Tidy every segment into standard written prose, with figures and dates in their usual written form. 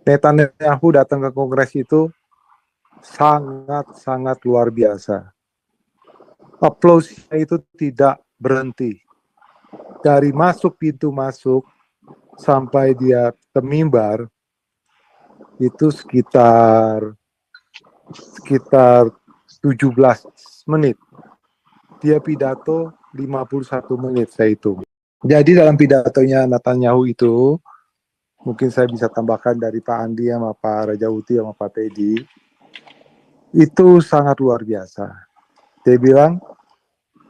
Netanyahu datang ke Kongres itu sangat luar biasa. Aplausnya itu tidak berhenti. Dari masuk pintu masuk sampai dia ke mimbar itu sekitar 17 menit. Dia pidato 51 menit saya hitung. Jadi dalam pidatonya Netanyahu itu, mungkin saya bisa tambahkan dari Pak Andi sama Pak Rajauti sama Pak Teddy, itu sangat luar biasa. Dia bilang,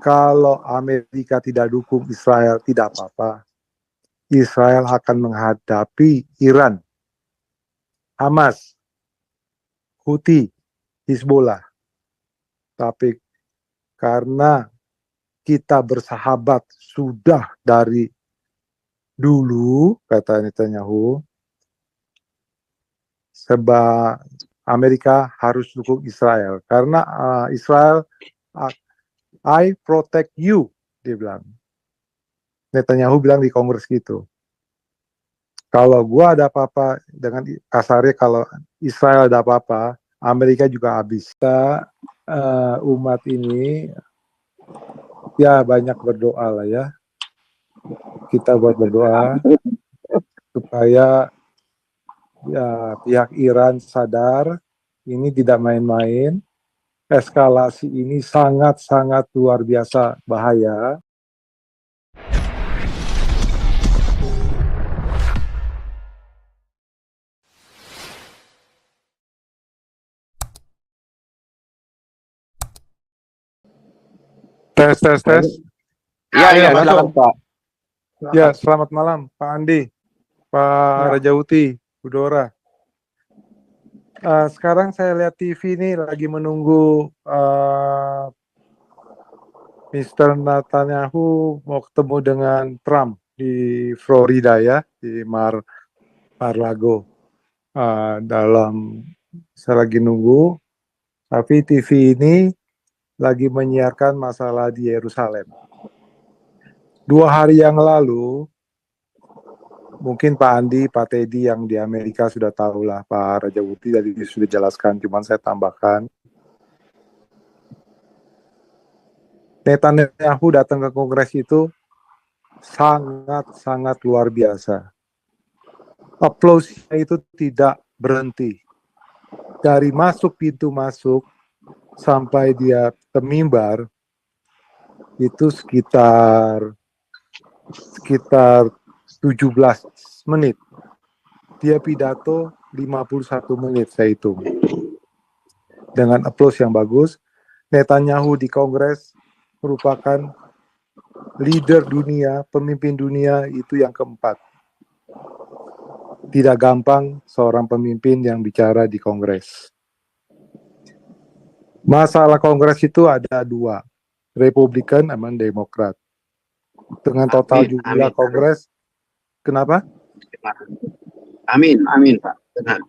kalau Amerika tidak dukung Israel, tidak apa-apa. Israel akan menghadapi Iran, Hamas, Houthi, Hizbollah. Tapi karena kita bersahabat sudah dari dulu, kata Netanyahu, sebab Amerika harus dukung Israel. Karena Israel, I protect you, dia bilang. Netanyahu bilang di Kongres gitu. Kalau gua ada apa-apa, dengan kasarnya kalau Israel ada apa-apa, Amerika juga habis. Kita umat ini ya banyak berdoa lah ya. Kita buat berdoa supaya ya pihak Iran sadar ini tidak main-main. Eskalasi ini sangat luar biasa bahaya. Tes. Iya, silakan Pak. Ya, selamat malam Pak Andi, Pak Rajauti, Bu Dora. Sekarang saya lihat TV ini lagi menunggu Mr. Netanyahu mau ketemu dengan Trump di Florida ya, di Mar-Lago. Saya lagi nunggu, tapi TV ini lagi menyiarkan masalah di Yerusalem. 2 hari yang lalu, mungkin Pak Andi, Pak Teddy yang di Amerika sudah tahu lah, Pak Rajawuti tadi sudah jelaskan, cuman saya tambahkan. Netanyahu datang ke Kongres itu sangat luar biasa. Aplausnya itu tidak berhenti. Dari masuk pintu masuk sampai dia ke mimbar itu sekitar 17 menit. Dia pidato 51 menit saya hitung. Dengan aplaus yang bagus, Netanyahu di Kongres merupakan leader dunia, pemimpin dunia itu yang keempat. Tidak gampang seorang pemimpin yang bicara di Kongres. Masalah Kongres itu ada 2, Republikan sama Demokrat. Dengan total jumlah Kongres, kenapa? Amin Pak.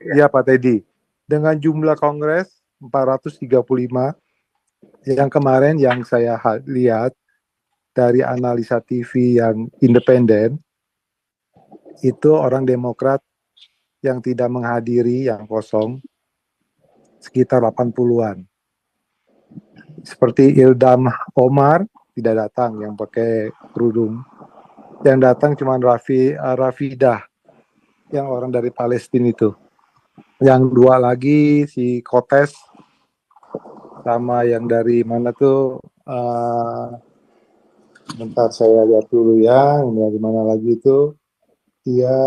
Iya Pak Teddy. Dengan jumlah Kongres 435, yang kemarin yang saya lihat dari analisa TV yang independen, itu orang Demokrat yang tidak menghadiri, yang kosong, sekitar 80-an. Seperti Ildam Omar tidak datang, yang pakai kerudung. Yang datang cuma Rafidah, yang orang dari Palestina itu. Yang 2 lagi si Kotes, sama yang dari mana tuh, bentar saya lihat dulu ya, ini dari mana lagi itu. Dia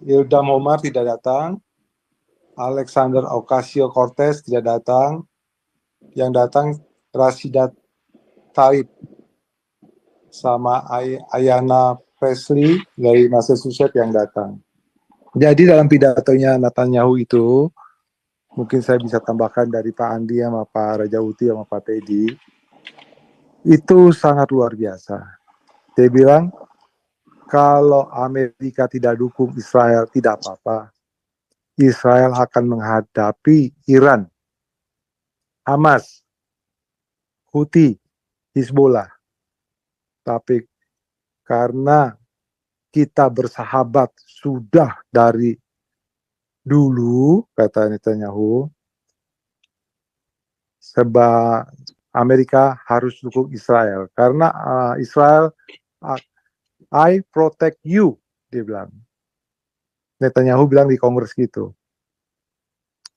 Ildam Omar tidak datang, Alexander Ocasio-Cortez tidak datang, yang datang Rashida Tlaib sama Ayanna Pressley dari Massachusetts yang datang. Jadi dalam pidatonya Netanyahu itu, mungkin saya bisa tambahkan dari Pak Andi sama Pak Rajauti sama Pak Teddy, itu sangat luar biasa. Dia bilang, kalau Amerika tidak dukung Israel, tidak apa-apa. Israel akan menghadapi Iran, Hamas, Houthi, Hizbollah. Tapi karena kita bersahabat sudah dari dulu, kata Netanyahu, sebab Amerika harus dukung Israel. Karena Israel, I protect you, dia bilang. Netanyahu bilang di Kongres gitu.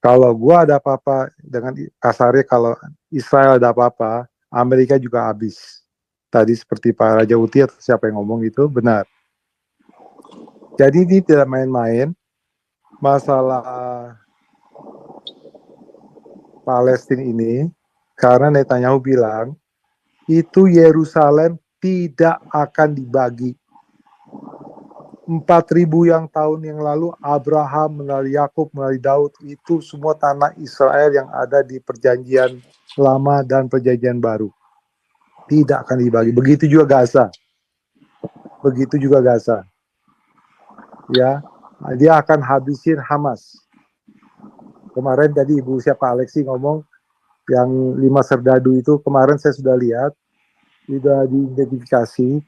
Kalau gua ada apa-apa, dengan kasarnya kalau Israel ada apa-apa, Amerika juga habis. Tadi seperti Pak Raja Uti atau siapa yang ngomong itu, benar. Jadi ini tidak main-main. Masalah Palestina ini, karena Netanyahu bilang, itu Yerusalem tidak akan dibagi. 4.000 yang tahun yang lalu, Abraham, melalui Yakub, melalui Daud, itu semua tanah Israel yang ada di perjanjian lama dan perjanjian baru. Tidak akan dibagi. Begitu juga Gaza. Begitu juga Gaza. Ya, dia akan habisin Hamas. Kemarin tadi Ibu siapa Alexi ngomong, yang 5 serdadu itu kemarin saya sudah lihat, sudah diidentifikasi.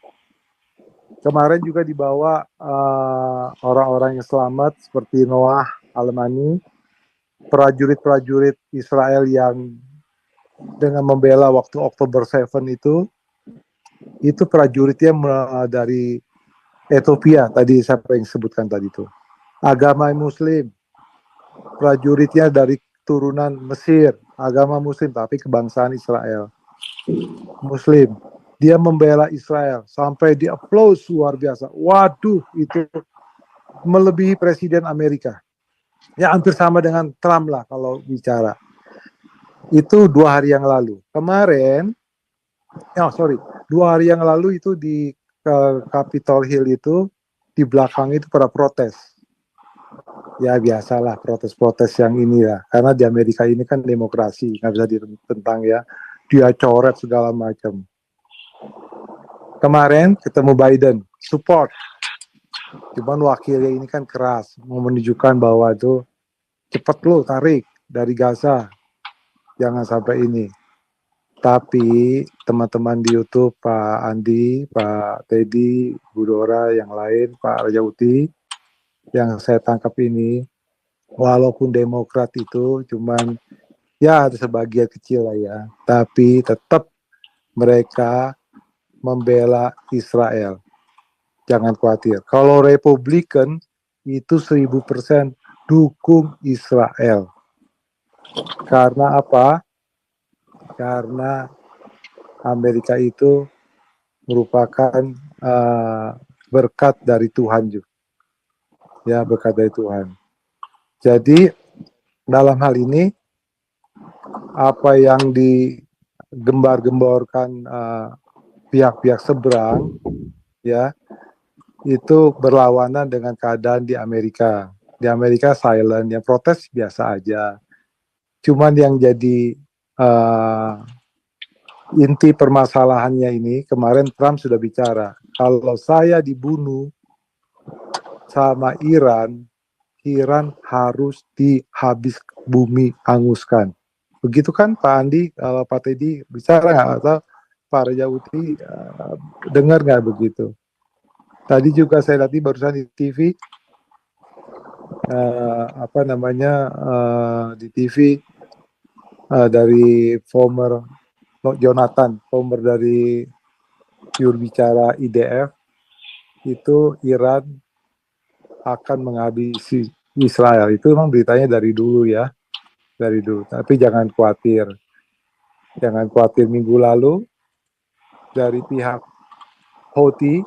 Kemarin juga dibawa orang-orang yang selamat seperti Noah Almani, prajurit-prajurit Israel yang dengan membela waktu Oktober 7 itu prajuritnya dari Ethiopia, tadi siapa yang sebutkan tadi itu. Agama Muslim, prajuritnya dari turunan Mesir, agama Muslim tapi kebangsaan Israel. Muslim. Dia membela Israel sampai di applause luar biasa. Waduh, itu melebihi Presiden Amerika. Ya hampir sama dengan Trump lah kalau bicara. Itu 2 hari yang lalu. Kemarin, 2 hari yang lalu itu di Capitol Hill itu, di belakang itu pada protes. Ya biasalah protes-protes yang ini ya. Karena di Amerika ini kan demokrasi, nggak bisa ditentang ya. Dia coret segala macam. Kemarin ketemu Biden, support. Cuman wakilnya ini kan keras, mau menunjukkan bahwa itu cepat lo tarik dari Gaza, jangan sampai ini. Tapi teman-teman di YouTube, Pak Andi, Pak Teddy, Bu Dora, yang lain, Pak Raja Uti, yang saya tangkap ini, walaupun Demokrat itu cuman ya ada sebagian kecil lah ya, tapi tetap mereka membela Israel. Jangan khawatir. Kalau Republikan itu 1000% dukung Israel. Karena apa? Karena Amerika itu merupakan berkat dari Tuhan juga. Ya, berkat dari Tuhan. Jadi dalam hal ini apa yang digembar-gemborkan pihak-pihak seberang, ya, itu berlawanan dengan keadaan di Amerika. Di Amerika silent, yang protes biasa aja. Cuman yang jadi inti permasalahannya ini, kemarin Trump sudah bicara, kalau saya dibunuh sama Iran harus dihabis bumi hanguskan. Begitu kan Pak Andi, kalau Pak Teddy bicara nggak, atau Pak Raja Uti dengar nggak begitu? Tadi juga saya lihat barusan di TV, di TV dari former Jonathan, former dari juru bicara IDF, itu Iran akan menghabisi Israel. Itu memang beritanya dari dulu ya, dari dulu. Tapi jangan khawatir. Minggu lalu dari pihak Houthi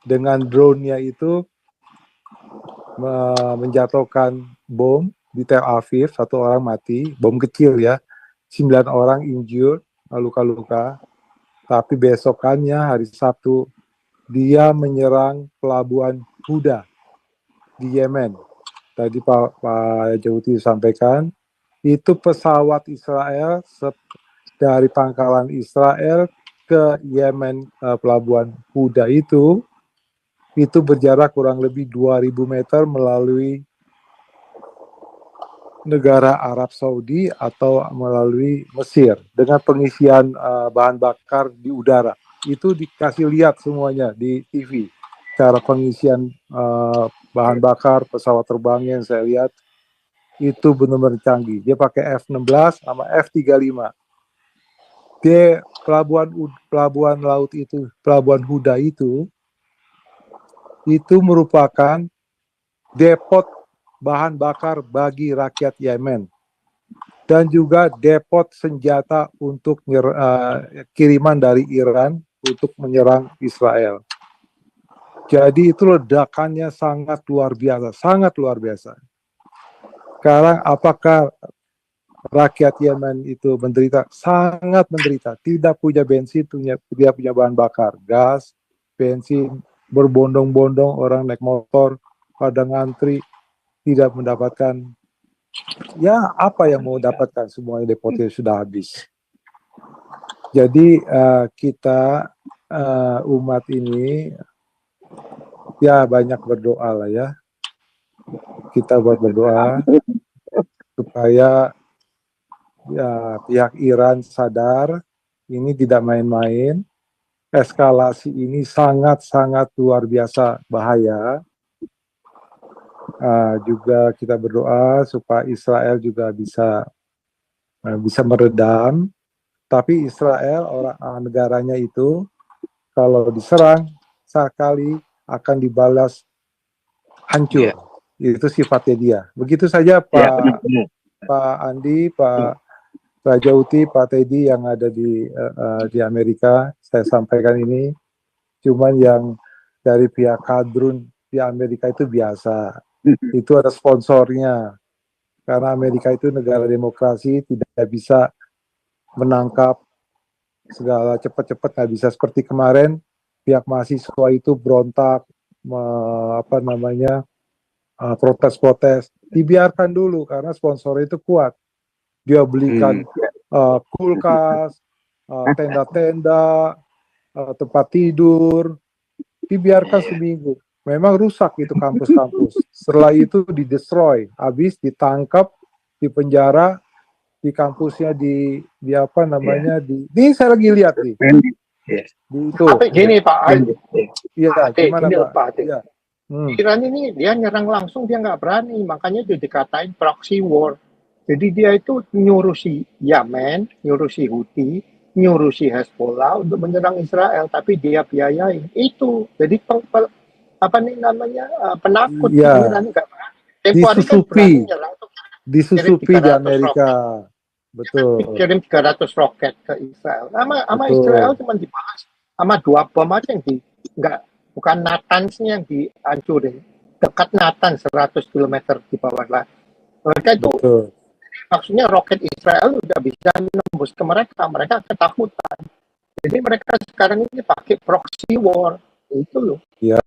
dengan drone-nya itu menjatuhkan bom di Tel Aviv, 1 orang mati, bom kecil ya, 9 orang injured, luka-luka. Tapi besokannya hari Sabtu dia menyerang pelabuhan Huda di Yemen. Tadi Pak Jauti sampaikan, itu pesawat Israel dari pangkalan Israel ke Yemen, pelabuhan Huda itu berjarak kurang lebih 2.000 meter melalui negara Arab Saudi atau melalui Mesir dengan pengisian bahan bakar di udara. Itu dikasih lihat semuanya di TV. cara pengisian bahan bakar pesawat terbangnya yang saya lihat itu benar-benar canggih. Dia pakai F-16 sama F-35. Dia pelabuhan laut itu, pelabuhan Huda itu merupakan depot bahan bakar bagi rakyat Yemen dan juga depot senjata untuk kiriman dari Iran untuk menyerang Israel. Jadi itu ledakannya sangat luar biasa, sangat luar biasa. Sekarang apakah rakyat Yemen itu menderita? Sangat menderita. Tidak punya bensin, tidak punya bahan bakar, gas, bensin, berbondong-bondong orang naik motor, pada ngantri, tidak mendapatkan. Ya, apa yang mau dapatkan? Semuanya depotnya sudah habis. Jadi kita umat ini ya banyak berdoa lah ya. Kita berdoa supaya ya pihak Iran sadar ini tidak main-main. Eskalasi ini sangat-sangat luar biasa bahaya. Juga kita berdoa supaya Israel juga bisa meredam. Tapi Israel negaranya itu kalau diserang sekali akan dibalas hancur. Itu sifatnya dia. Begitu saja Pak Andi, Pak Raja Uti, Pak Teddy yang ada di Amerika, saya sampaikan ini. Cuman yang dari pihak kadrun di Amerika itu biasa. Itu ada sponsornya. Karena Amerika itu negara demokrasi, tidak bisa menangkap segala cepat-cepat, nggak bisa seperti kemarin pihak mahasiswa itu berontak, protes-protes. Dibiarkan dulu karena sponsor itu kuat. Dia belikan kulkas, tenda-tenda, tempat tidur, dibiarkan seminggu. Memang rusak itu kampus-kampus. Setelah itu didestroy, habis ditangkap, dipenjara, di kampusnya di ini saya lagi lihat nih. Di itu. Tapi gini Pak, Iya, gimana Pak? Ya. Iran ini dia nyerang langsung, dia nggak berani, makanya dia dikatain proxy war. Jadi dia itu nyuruh si Yemen, nyuruh si Houthi, nyuruh si Hezbollah untuk menyerang Israel, tapi dia biayain itu. Jadi penakut. Ya. Iran nggak berani. Tempo hari kan berani nyerang, disusupi di Amerika. Betul. Kirim 300 roket ke Israel. Sama Israel cuma dibahas sama 2 bom aja yang bukan Natanz-nya yang dihancurin. Dekat Natanz 100 km di bawah lah. Mereka itu maksudnya roket Israel udah bisa nembus ke mereka ketakutan. Jadi mereka sekarang ini pakai proxy war. Itu loh. Ya.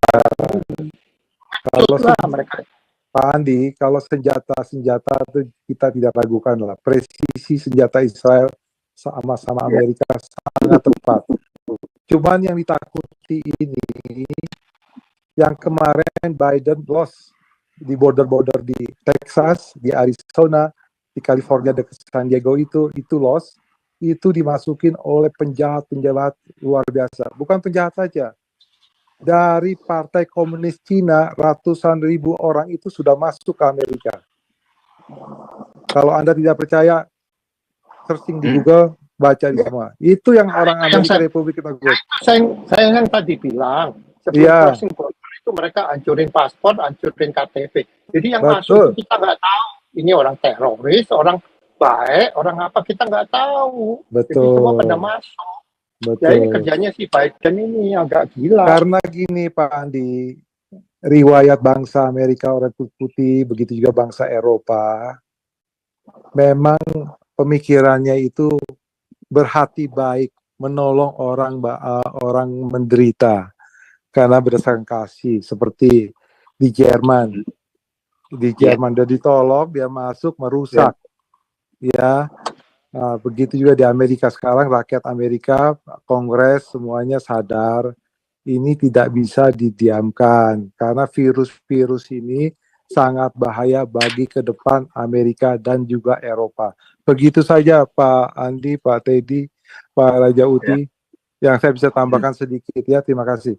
Kalau mereka Pak Andi, kalau senjata itu kita tidak ragukan lah. Presisi senjata Israel sama Amerika sangat tepat. Cuman yang ditakuti ini, yang kemarin Biden lost di border di Texas, di Arizona, di California dekat San Diego itu lost, itu dimasukin oleh penjahat luar biasa. Bukan penjahat saja. Dari Partai Komunis Cina, ratusan ribu orang itu sudah masuk ke Amerika. Kalau Anda tidak percaya, searching di Google, baca di semua. Itu yang orang Amerika Republik kita buat. Saya yang tadi bilang, sebelum crossing border itu mereka hancurin paspor, hancurin KTP. Jadi yang masuk itu kita nggak tahu. Ini orang teroris, orang baik, orang apa, kita nggak tahu. Jadi semua pada masuk. Betul. Ya ini kerjanya si Biden ini agak gila. Karena gini Pak Andi, riwayat bangsa Amerika orang putih, begitu juga bangsa Eropa, memang pemikirannya itu berhati baik, menolong orang menderita karena berdasarkan kasih. Seperti di Jerman, dia ditolong, dia masuk merusak, ya. Nah, begitu juga di Amerika sekarang, rakyat Amerika, Kongres semuanya sadar ini tidak bisa didiamkan karena virus ini sangat bahaya bagi ke depan Amerika dan juga Eropa. Begitu saja Pak Andi, Pak Teddy, Pak Raja Uti, yang saya bisa tambahkan sedikit ya. Terima kasih.